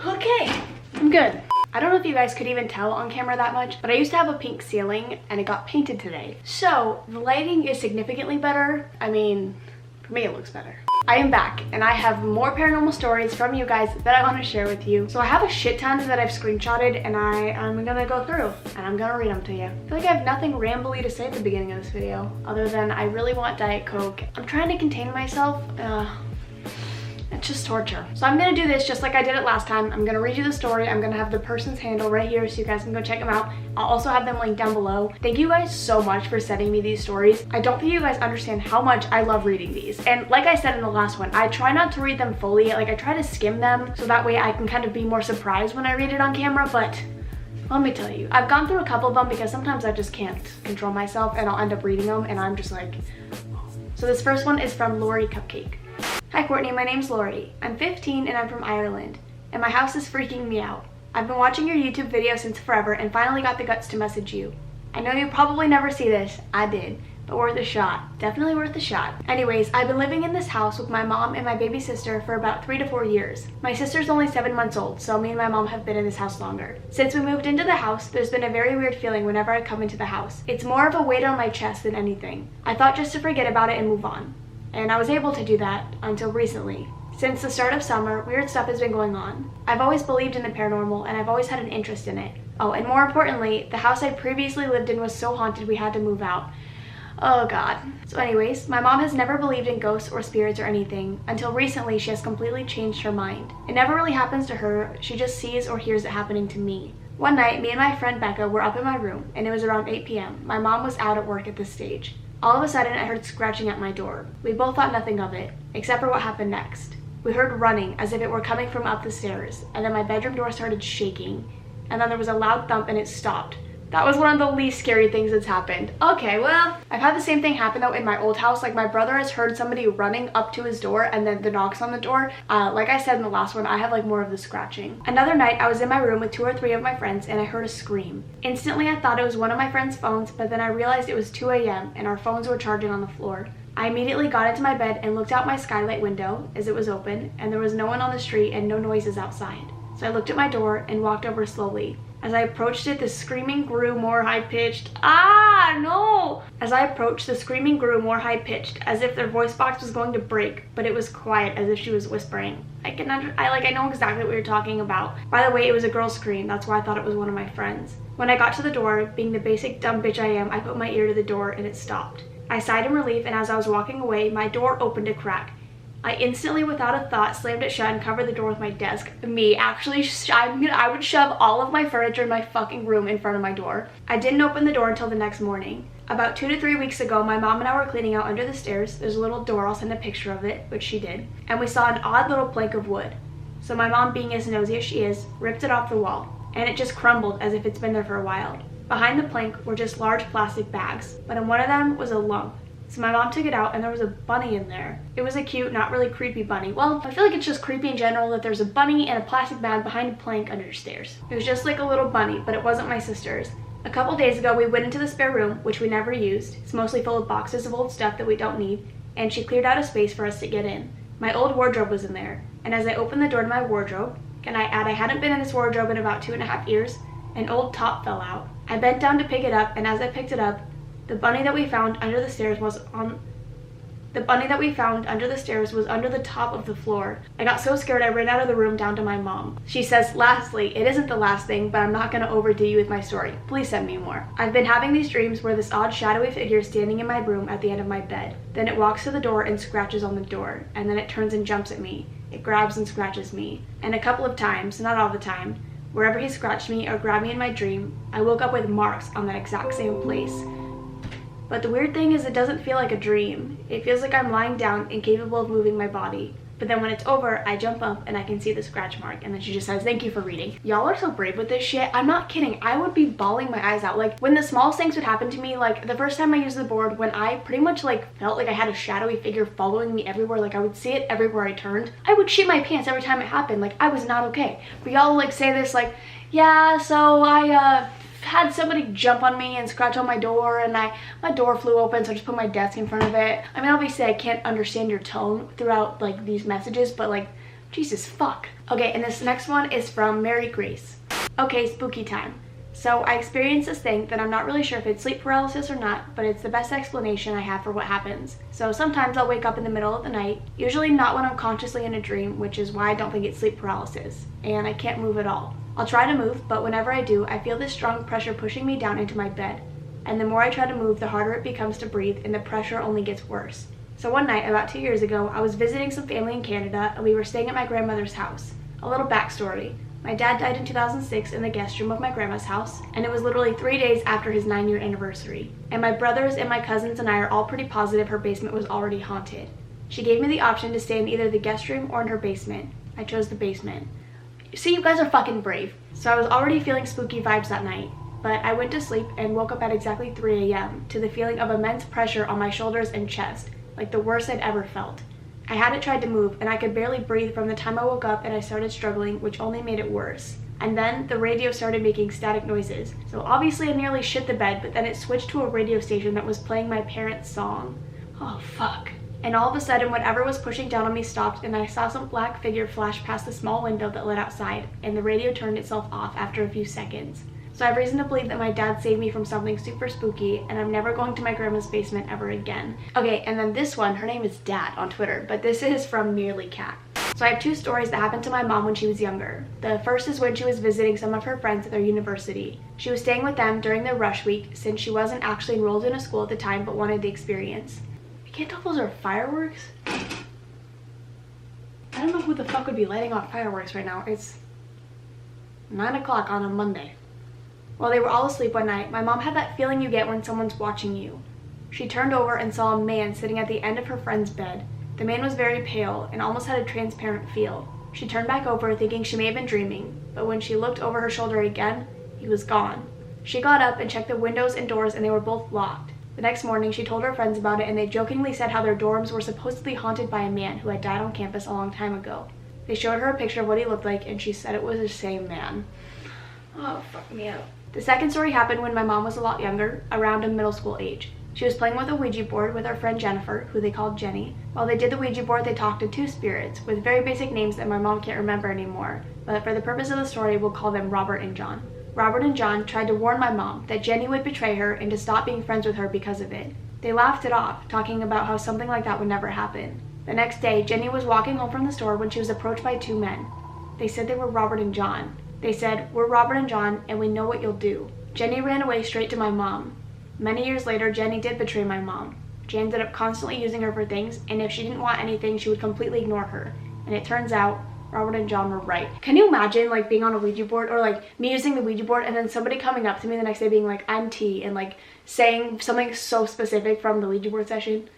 Okay, I'm good. I don't know if you guys could even tell on camera that much, but I used to have a pink ceiling and it got painted today. So the lighting is significantly better. I mean, for me it looks better. I am back and I have more paranormal stories from you guys that I want to share with you. So I have a shit ton that I've screenshotted and I'm gonna go through and I'm gonna read them to you. I feel like I have nothing rambly to say at the beginning of this video other than I really want Diet Coke. I'm trying to contain myself. It's just torture. So I'm gonna do this just like I did it last time. I'm gonna read you the story. I'm gonna have the person's handle right here so you guys can go check them out. I'll also have them linked down below. Thank you guys so much for sending me these stories. I don't think you guys understand how much I love reading these. And like I said in the last one, I try not to read them fully. Like I try to skim them so that way I can kind of be more surprised when I read it on camera. But let me tell you, I've gone through a couple of them because sometimes I just can't control myself and I'll end up reading them and I'm just like, oh. So this first one is from Lori Cupcake. Hi Courtney, my name's Lori. I'm 15 and I'm from Ireland, and my house is freaking me out. I've been watching your YouTube video since forever and finally got the guts to message you. I know you probably never see this, I did, but worth a shot. Definitely worth a shot. Anyways, I've been living in this house with my mom and my baby sister for about 3 to 4 years. My sister's only 7 months old, so me and my mom have been in this house longer. Since we moved into the house, there's been a very weird feeling whenever I come into the house. It's more of a weight on my chest than anything. I thought just to forget about it and move on. And I was able to do that until recently. Since the start of summer, weird stuff has been going on. I've always believed in the paranormal and I've always had an interest in it. Oh, and more importantly, the house I previously lived in was so haunted we had to move out. Oh god. So anyways, my mom has never believed in ghosts or spirits or anything. Until recently, she has completely changed her mind. It never really happens to her, she just sees or hears it happening to me. One night, me and my friend Becca were up in my room and it was around 8 p.m. My mom was out at work at this stage. All of a sudden, I heard scratching at my door. We both thought nothing of it, except for what happened next. We heard running as if it were coming from up the stairs, and then my bedroom door started shaking, and then there was a loud thump and it stopped. That was one of the least scary things that's happened. Okay, well, I've had the same thing happen though in my old house. Like my brother has heard somebody running up to his door and then the knocks on the door. Like I said in the last one, I have like more of the scratching. Another night, I was in my room with 2 or 3 of my friends and I heard a scream. Instantly, I thought it was one of my friend's phones, but then I realized it was 2 a.m. and our phones were charging on the floor. I immediately got into my bed and looked out my skylight window as it was open and there was no one on the street and no noises outside. So I looked at my door and walked over slowly. As I approached it, the screaming grew more high-pitched. Ah, no! As I approached, the screaming grew more high-pitched, as if their voice box was going to break, but it was quiet, as if she was whispering. I know exactly what you're talking about. By the way, it was a girl's scream. That's why I thought it was one of my friends. When I got to the door, being the basic dumb bitch I am, I put my ear to the door and it stopped. I sighed in relief, and as I was walking away, my door opened a crack. I instantly, without a thought, slammed it shut and covered the door with my desk. Me, actually, I would shove all of my furniture in my fucking room in front of my door. I didn't open the door until the next morning. About 2 to 3 weeks ago, my mom and I were cleaning out under the stairs. There's a little door, I'll send a picture of it, which she did. And we saw an odd little plank of wood. So my mom, being as nosy as she is, ripped it off the wall. And it just crumbled as if it's been there for a while. Behind the plank were just large plastic bags, but in one of them was a lump. So my mom took it out and there was a bunny in there. It was a cute, not really creepy bunny. Well, I feel like it's just creepy in general that there's a bunny and a plastic bag behind a plank under stairs. It was just like a little bunny, but it wasn't my sister's. A couple days ago, we went into the spare room, which we never used. It's mostly full of boxes of old stuff that we don't need, and she cleared out a space for us to get in. My old wardrobe was in there, and as I opened the door to my wardrobe, can I add I hadn't been in this wardrobe in about 2.5 years, an old top fell out. I bent down to pick it up, and as I picked it up, the bunny that we found under the stairs was under the top of the floor. I got so scared I ran out of the room down to my mom. She says, lastly, it isn't the last thing, but I'm not going to overdo you with my story. Please send me more. I've been having these dreams where this odd shadowy figure is standing in my room at the end of my bed. Then it walks to the door and scratches on the door, and then it turns and jumps at me. It grabs and scratches me. And a couple of times, not all the time, wherever he scratched me or grabbed me in my dream, I woke up with marks on that exact same place. But the weird thing is it doesn't feel like a dream. It feels like I'm lying down, incapable of moving my body. But then when it's over, I jump up and I can see the scratch mark. And then she just says, thank you for reading. Y'all are so brave with this shit. I'm not kidding. I would be bawling my eyes out. Like when the smallest things would happen to me, like the first time I used the board, when I pretty much like felt like I had a shadowy figure following me everywhere, like I would see it everywhere I turned, I would shit my pants every time it happened. Like I was not okay. But y'all like say this like, yeah, so I had somebody jump on me and scratch on my door, and my door flew open, so I just put my desk in front of it. I mean, obviously I can't understand your tone throughout like these messages, but like Jesus fuck. Okay, and this next one is from Mary Grace. Okay, spooky time. So I experienced this thing that I'm not really sure if it's sleep paralysis or not, but it's the best explanation I have for what happens. So sometimes I'll wake up in the middle of the night, usually not when I'm consciously in a dream, which is why I don't think it's sleep paralysis, and I can't move at all. I'll try to move, but whenever I do, I feel this strong pressure pushing me down into my bed. And the more I try to move, the harder it becomes to breathe, and the pressure only gets worse. So one night, about 2 years ago, I was visiting some family in Canada, and we were staying at my grandmother's house. A little backstory. My dad died in 2006 in the guest room of my grandma's house, and it was literally 3 days after his 9-year anniversary. And my brothers and my cousins and I are all pretty positive her basement was already haunted. She gave me the option to stay in either the guest room or in her basement. I chose the basement. See, you guys are fucking brave. So I was already feeling spooky vibes that night, but I went to sleep and woke up at exactly 3 a.m. to the feeling of immense pressure on my shoulders and chest, like the worst I'd ever felt. I hadn't tried to move, and I could barely breathe from the time I woke up, and I started struggling, which only made it worse. And then the radio started making static noises. So obviously I nearly shit the bed, but then it switched to a radio station that was playing my parents' song. Oh fuck. And all of a sudden, whatever was pushing down on me stopped, and I saw some black figure flash past the small window that led outside, and the radio turned itself off after a few seconds. So I have reason to believe that my dad saved me from something super spooky, and I'm never going to my grandma's basement ever again. Okay, and then this one, her name is Dad on Twitter, but this is from Merely Cat. So I have 2 stories that happened to my mom when she was younger. The first is when she was visiting some of her friends at their university. She was staying with them during their rush week since she wasn't actually enrolled in a school at the time but wanted the experience. I can't tell if those are fireworks. I don't know who the fuck would be lighting off fireworks right now. It's 9 o'clock on a Monday. While they were all asleep one night, my mom had that feeling you get when someone's watching you. She turned over and saw a man sitting at the end of her friend's bed. The man was very pale and almost had a transparent feel. She turned back over thinking she may have been dreaming, but when she looked over her shoulder again, he was gone. She got up and checked the windows and doors, and they were both locked. The next morning, she told her friends about it, and they jokingly said how their dorms were supposedly haunted by a man who had died on campus a long time ago. They showed her a picture of what he looked like, and she said it was the same man. Oh, fuck me up. The second story happened when my mom was a lot younger, around a middle school age. She was playing with a Ouija board with her friend Jennifer, who they called Jenny. While they did the Ouija board, they talked to 2 spirits with very basic names that my mom can't remember anymore, but for the purpose of the story, we'll call them Robert and John. Robert and John tried to warn my mom that Jenny would betray her and to stop being friends with her because of it. They laughed it off, talking about how something like that would never happen. The next day, Jenny was walking home from the store when she was approached by 2 men. They said they were Robert and John. They said, "We're Robert and John, and we know what you'll do." Jenny ran away straight to my mom. Many years later, Jenny did betray my mom. She ended up constantly using her for things, and if she didn't want anything, she would completely ignore her. And it turns out, Robert and John were right. Can you imagine like being on a Ouija board, or like me using the Ouija board and then somebody coming up to me the next day being like, "I'm T," and like saying something so specific from the Ouija board session?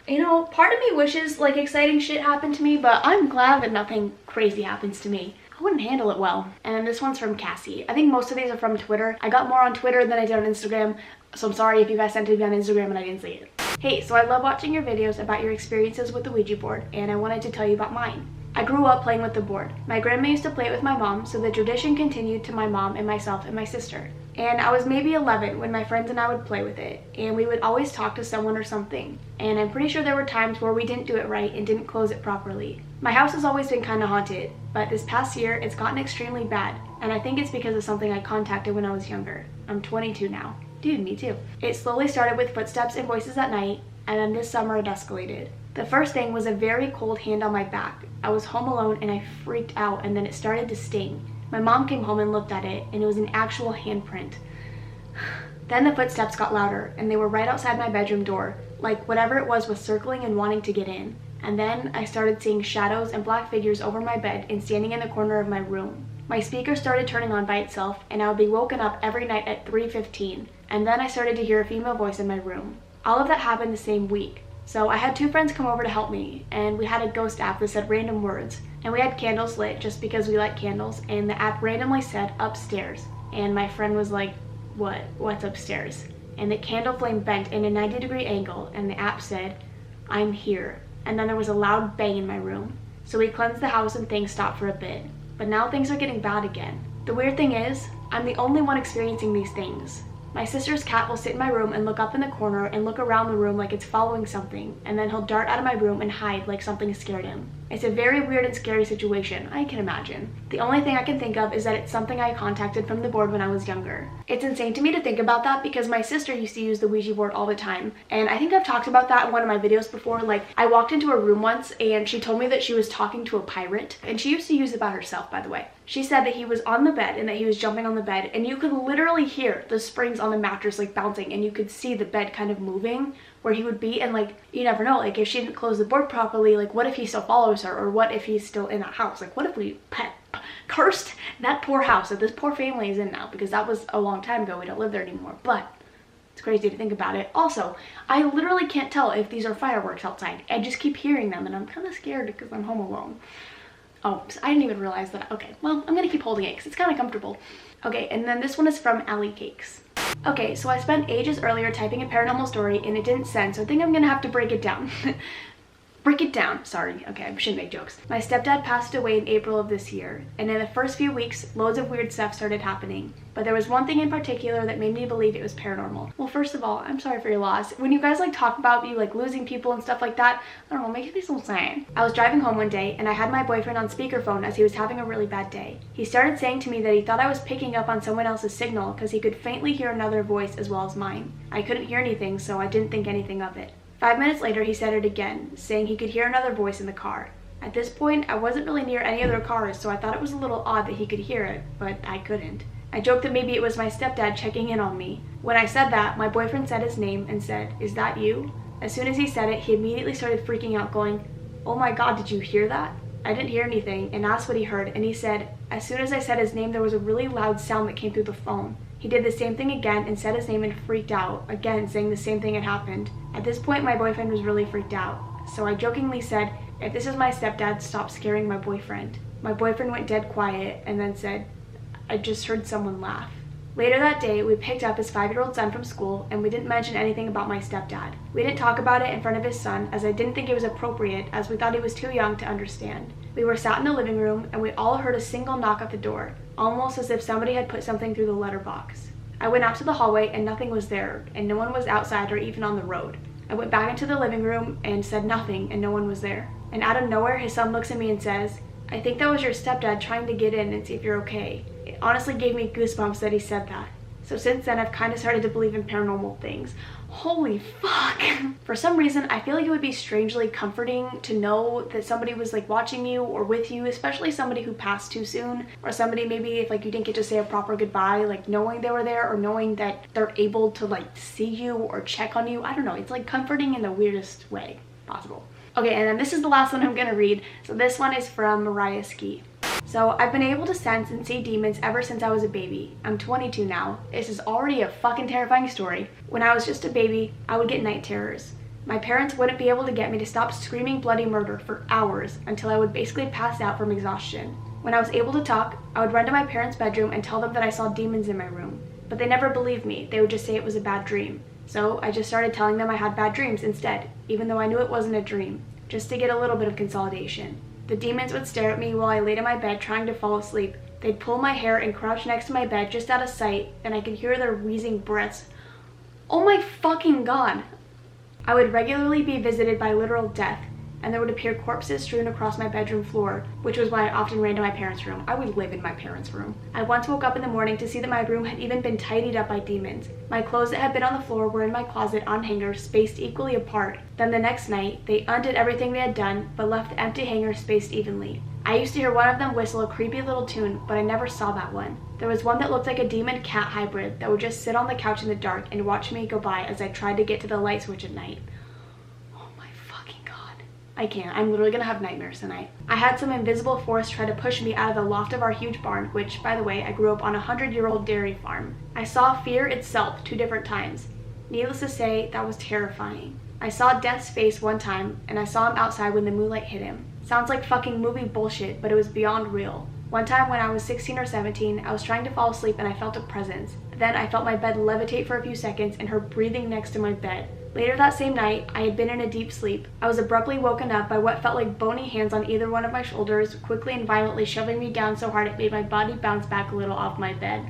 You know, part of me wishes like exciting shit happened to me, but I'm glad that nothing crazy happens to me. I wouldn't handle it well. And this one's from Cassie. I think most of these are from Twitter. I got more on Twitter than I did on Instagram, so I'm sorry if you guys sent it to me on Instagram and I didn't see it. Hey, so I love watching your videos about your experiences with the Ouija board, and I wanted to tell you about mine. I grew up playing with the board. My grandma used to play it with my mom, so the tradition continued to my mom and myself and my sister. And I was maybe 11 when my friends and I would play with it, and we would always talk to someone or something. And I'm pretty sure there were times where we didn't do it right and didn't close it properly. My house has always been kind of haunted, but this past year it's gotten extremely bad, and I think it's because of something I contacted when I was younger. I'm 22 now. Dude, me too. It slowly started with footsteps and voices at night, and then this summer it escalated. The first thing was a very cold hand on my back. I was home alone and I freaked out, and then it started to sting. My mom came home and looked at it, and it was an actual handprint. Then the footsteps got louder, and they were right outside my bedroom door, like whatever it was circling and wanting to get in. And then I started seeing shadows and black figures over my bed and standing in the corner of my room. My speaker started turning on by itself, and I would be woken up every night at 3:15, and then I started to hear a female voice in my room. All of that happened the same week. So I had 2 friends come over to help me, and we had a ghost app that said random words, and we had candles lit just because we like candles, and the app randomly said upstairs, and my friend was like, what's upstairs? And the candle flame bent in a 90-degree angle, and the app said, I'm here. And then there was a loud bang in my room. So we cleansed the house and things stopped for a bit, but now things are getting bad again. The weird thing is, I'm the only one experiencing these things. My sister's cat will sit in my room and look up in the corner and look around the room like it's following something, and then he'll dart out of my room and hide like something scared him. It's a very weird and scary situation, I can imagine. The only thing I can think of is that it's something I contacted from the board when I was younger. It's insane to me to think about that because my sister used to use the Ouija board all the time. And I think I've talked about that in one of my videos before. Like, I walked into her room once and she told me that she was talking to a pirate. And she used to use it by herself, by the way. She said that he was on the bed and that he was jumping on the bed, and you could literally hear the springs on the mattress like bouncing, and you could see the bed kind of moving where he would be. And like, you never know, like if she didn't close the board properly, like what if he still follows her, or what if he's still in that house? Like what if we cursed that poor house that this poor family is in now, because that was a long time ago. We don't live there anymore. But it's crazy to think about it. Also, I literally can't tell if these are fireworks outside. I just keep hearing them and I'm kind of scared because I'm home alone. Oh, I didn't even realize that. Okay, well, I'm gonna keep holding it because it's kind of comfortable. Okay, and then this one is from Allie Cakes. Okay, so I spent ages earlier typing a paranormal story and it didn't send, so I think I'm gonna have to break it down. Break it down. Sorry. Okay, I shouldn't make jokes. My stepdad passed away in April of this year, and in the first few weeks, loads of weird stuff started happening. But there was one thing in particular that made me believe it was paranormal. Well, first of all, I'm sorry for your loss. When you guys like talk about you like losing people and stuff like that, I don't know, it makes me so sad. I was driving home one day and I had my boyfriend on speakerphone as he was having a really bad day. He started saying to me that he thought I was picking up on someone else's signal because he could faintly hear another voice as well as mine. I couldn't hear anything, so I didn't think anything of it. 5 minutes later, he said it again, saying he could hear another voice in the car. At this point, I wasn't really near any other cars, so I thought it was a little odd that he could hear it, but I couldn't. I joked that maybe it was my stepdad checking in on me. When I said that, my boyfriend said his name and said, "Is that you?" As soon as he said it, he immediately started freaking out, going, "Oh my God, did you hear that?" I didn't hear anything and asked what he heard, and he said, as soon as I said his name, there was a really loud sound that came through the phone. He did the same thing again and said his name and freaked out, again saying the same thing had happened. At this point, my boyfriend was really freaked out, so I jokingly said, "If this is my stepdad, stop scaring my boyfriend." My boyfriend went dead quiet and then said, "I just heard someone laugh." Later that day, we picked up his 5-year-old son from school, and we didn't mention anything about my stepdad. We didn't talk about it in front of his son, as I didn't think it was appropriate, as we thought he was too young to understand. We were sat in the living room, and we all heard a single knock at the door, almost as if somebody had put something through the letterbox. I went out to the hallway, and nothing was there, and no one was outside or even on the road. I went back into the living room and said nothing, and no one was there. And out of nowhere, his son looks at me and says, "I think that was your stepdad trying to get in and see if you're okay." It honestly gave me goosebumps that he said that. So since then, I've kind of started to believe in paranormal things. Holy fuck! For some reason, I feel like it would be strangely comforting to know that somebody was like watching you or with you, especially somebody who passed too soon, or somebody maybe if like you didn't get to say a proper goodbye, like knowing they were there or knowing that they're able to like see you or check on you. I don't know, it's like comforting in the weirdest way possible. Okay, and then this is the last one I'm gonna read. So this one is from Mariah Ski. So I've been able to sense and see demons ever since I was a baby. I'm 22 now. This is already a fucking terrifying story. When I was just a baby, I would get night terrors. My parents wouldn't be able to get me to stop screaming bloody murder for hours until I would basically pass out from exhaustion. When I was able to talk, I would run to my parents' bedroom and tell them that I saw demons in my room. But they never believed me. They would just say it was a bad dream. So I just started telling them I had bad dreams instead, even though I knew it wasn't a dream, just to get a little bit of consolidation. The demons would stare at me while I laid in my bed trying to fall asleep. They'd pull my hair and crouch next to my bed just out of sight, and I could hear their wheezing breaths. Oh my fucking God! I would regularly be visited by literal death, and there would appear corpses strewn across my bedroom floor, which was why I often ran to my parents' room. I would live in my parents' room. I once woke up in the morning to see that my room had even been tidied up by demons. My clothes that had been on the floor were in my closet on hangers, spaced equally apart. Then the next night, they undid everything they had done, but left the empty hangers spaced evenly. I used to hear one of them whistle a creepy little tune, but I never saw that one. There was one that looked like a demon-cat hybrid that would just sit on the couch in the dark and watch me go by as I tried to get to the light switch at night. I can't. I'm literally gonna have nightmares tonight. I had some invisible force try to push me out of the loft of our huge barn, which, by the way, I grew up on a 100-year-old dairy farm. I saw fear itself 2 different times. Needless to say, that was terrifying. I saw Death's face one time, and I saw him outside when the moonlight hit him. Sounds like fucking movie bullshit, but it was beyond real. One time when I was 16 or 17, I was trying to fall asleep and I felt a presence. Then I felt my bed levitate for a few seconds and her breathing next to my bed. Later that same night, I had been in a deep sleep. I was abruptly woken up by what felt like bony hands on either one of my shoulders, quickly and violently shoving me down so hard it made my body bounce back a little off my bed.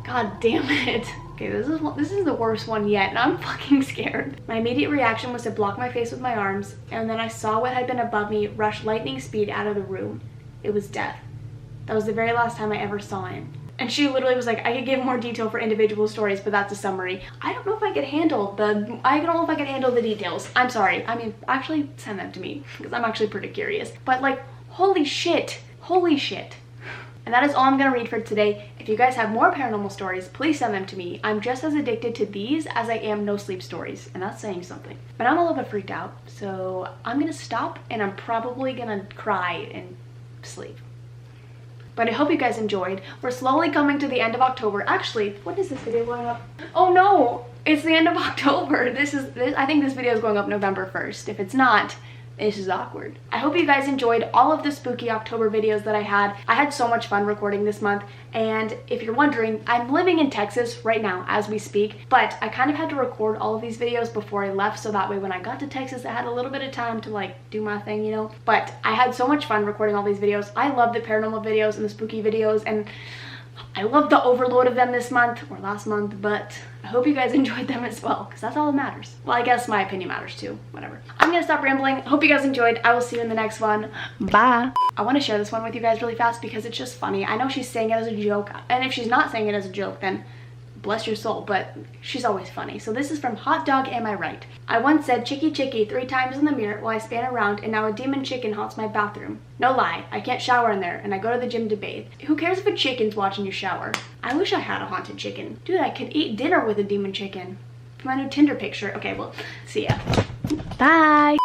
God damn it. Okay, this is the worst one yet, and I'm fucking scared. My immediate reaction was to block my face with my arms, and then I saw what had been above me rush lightning speed out of the room. It was death. That was the very last time I ever saw him. And she literally was like, I could give more detail for individual stories, but that's a summary. I don't know if I could handle the details. I'm sorry. I mean, actually send them to me, because I'm actually pretty curious. But like, holy shit. Holy shit. And that is all I'm gonna read for today. If you guys have more paranormal stories, please send them to me. I'm just as addicted to these as I am no sleep stories, and that's saying something. But I'm a little bit freaked out, so I'm gonna stop, and I'm probably gonna cry and sleep. But I hope you guys enjoyed. We're slowly coming to the end of October. Actually, when is this video going up? Oh no, it's the end of October. I think this video is going up November 1st. If it's not, this is awkward. I hope you guys enjoyed all of the spooky October videos that I had. I had so much fun recording this month, and if you're wondering, I'm living in Texas right now as we speak, but I kind of had to record all of these videos before I left, so that way when I got to Texas I had a little bit of time to like do my thing, you know? But I had so much fun recording all these videos. I love the paranormal videos and the spooky videos, and I love the overload of them this month, or last month, but I hope you guys enjoyed them as well, because that's all that matters. Well, I guess my opinion matters too, whatever. I'm gonna stop rambling. Hope you guys enjoyed. I will see you in the next one. Bye. I want to share this one with you guys really fast because it's just funny. I know she's saying it as a joke, and if she's not saying it as a joke, then bless your soul, but she's always funny. So this is from Hot Dog Am I Right? I once said chicky chicky 3 times in the mirror while I span around, and now a demon chicken haunts my bathroom. No lie, I can't shower in there, and I go to the gym to bathe. Who cares if a chicken's watching you shower? I wish I had a haunted chicken. Dude, I could eat dinner with a demon chicken. For my new Tinder picture. Okay, well, see ya. Bye.